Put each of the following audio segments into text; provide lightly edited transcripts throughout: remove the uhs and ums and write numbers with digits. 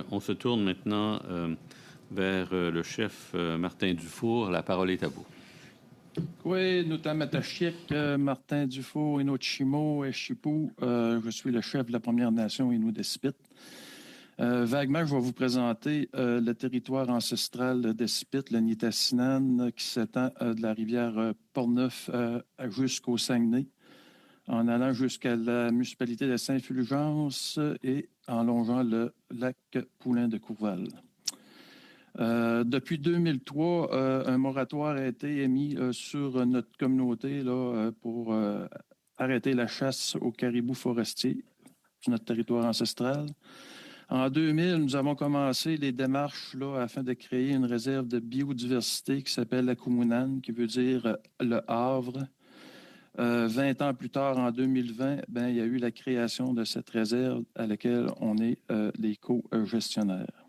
On se tourne maintenant vers le chef Martin Dufour. La parole est à vous. Oui, Nutamatashik, Martin Dufour, Inochimo et Chipou. Je suis le chef de la Première Nation Innu-Despit. Vaguement, je vais vous présenter le territoire ancestral d'Espit, le Nitassinan, qui s'étend de la rivière Portneuf jusqu'au Saguenay, en allant jusqu'à la municipalité de Saint-Fulgence et en longeant le lac Poulain de Courval. Depuis 2003, un moratoire a été émis sur notre communauté là, pour arrêter la chasse aux caribous forestiers sur notre territoire ancestral. En 2000, nous avons commencé les démarches là, afin de créer une réserve de biodiversité qui s'appelle la Kumunan, qui veut dire le Havre. 20 ans plus tard, en 2020, il y a eu la création de cette réserve à laquelle on est les co-gestionnaires.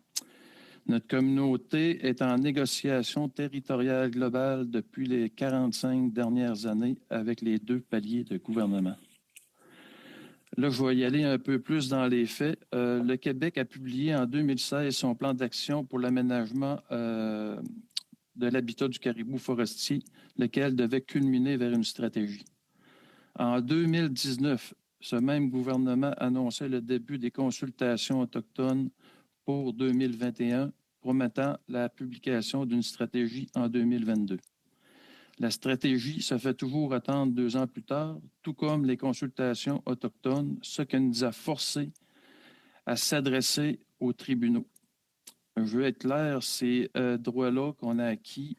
Notre communauté est en négociation territoriale globale depuis les 45 dernières années avec les 2 paliers de gouvernement. Là, je vais y aller un peu plus dans les faits. Le Québec a publié en 2016 son plan d'action pour l'aménagement de l'habitat du caribou forestier, lequel devait culminer vers une stratégie. En 2019, ce même gouvernement annonçait le début des consultations autochtones pour 2021, promettant la publication d'une stratégie en 2022. La stratégie se fait toujours attendre 2 ans plus tard, tout comme les consultations autochtones, ce qui nous a forcés à s'adresser aux tribunaux. Je veux être clair, ces droits-là qu'on a acquis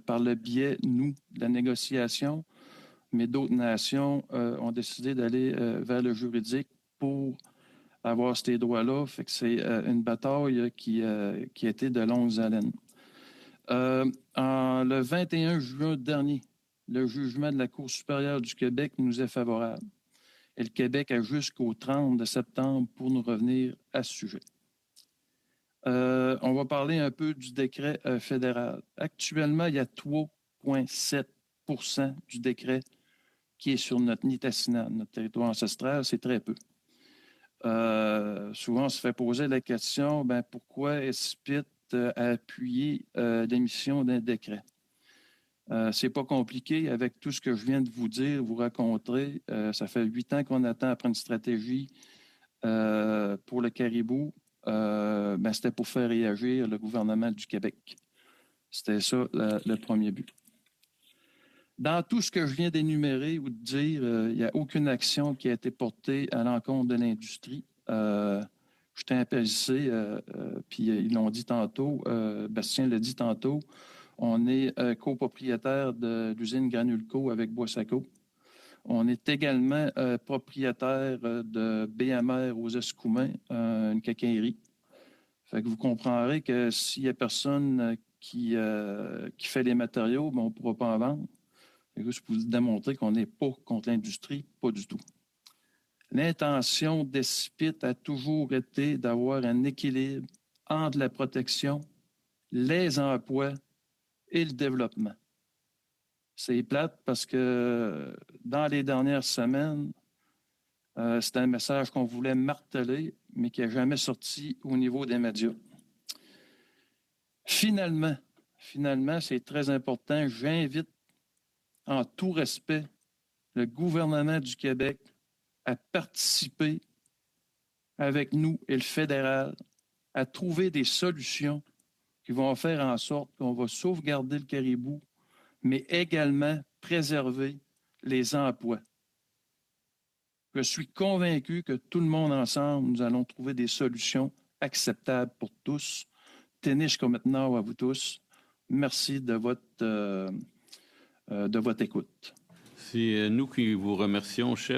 par le biais, nous, de la négociation, mais d'autres nations ont décidé d'aller vers le juridique pour avoir ces droits-là. Fait que c'est une bataille qui a été de longue haleine. Le 21 juin dernier, le jugement de la Cour supérieure du Québec nous est favorable. Et le Québec a jusqu'au 30 septembre pour nous revenir à ce sujet. On va parler un peu du décret fédéral. Actuellement, il y a 3,7% du décret qui est sur notre Nitassinan, notre territoire ancestral. C'est très peu. Souvent, on se fait poser la question, pourquoi Espit a appuyé l'émission d'un décret? C'est pas compliqué. Avec tout ce que je viens de vous dire, vous raconter, ça fait 8 ans qu'on attend après une stratégie pour le caribou. C'était pour faire réagir le gouvernement du Québec. C'était ça le premier but. Dans tout ce que je viens d'énumérer ou de dire, il n'y a aucune action qui a été portée à l'encontre de l'industrie. Je tiens à préciser, puis ils l'ont dit tantôt, Bastien l'a dit tantôt, on est copropriétaire de l'usine Granulco avec Boissaco. On est également propriétaire de BMR aux Escoumins, une quincaillerie. Fait que vous comprendrez que s'il n'y a personne qui fait les matériaux, on ne pourra pas en vendre. Je peux vous démontrer qu'on n'est pas contre l'industrie, pas du tout. L'intention d'Espit a toujours été d'avoir un équilibre entre la protection, les emplois et le développement. C'est plate parce que dans les dernières semaines, c'est un message qu'on voulait marteler, mais qui n'a jamais sorti au niveau des médias. Finalement, c'est très important, j'invite en tout respect le gouvernement du Québec à participer avec nous et le fédéral à trouver des solutions qui vont faire en sorte qu'on va sauvegarder le caribou, mais également préserver les emplois. Je suis convaincu que tout le monde ensemble, nous allons trouver des solutions acceptables pour tous. Téniche comme maintenant à vous tous. Merci de votre écoute. C'est nous qui vous remercions, chef.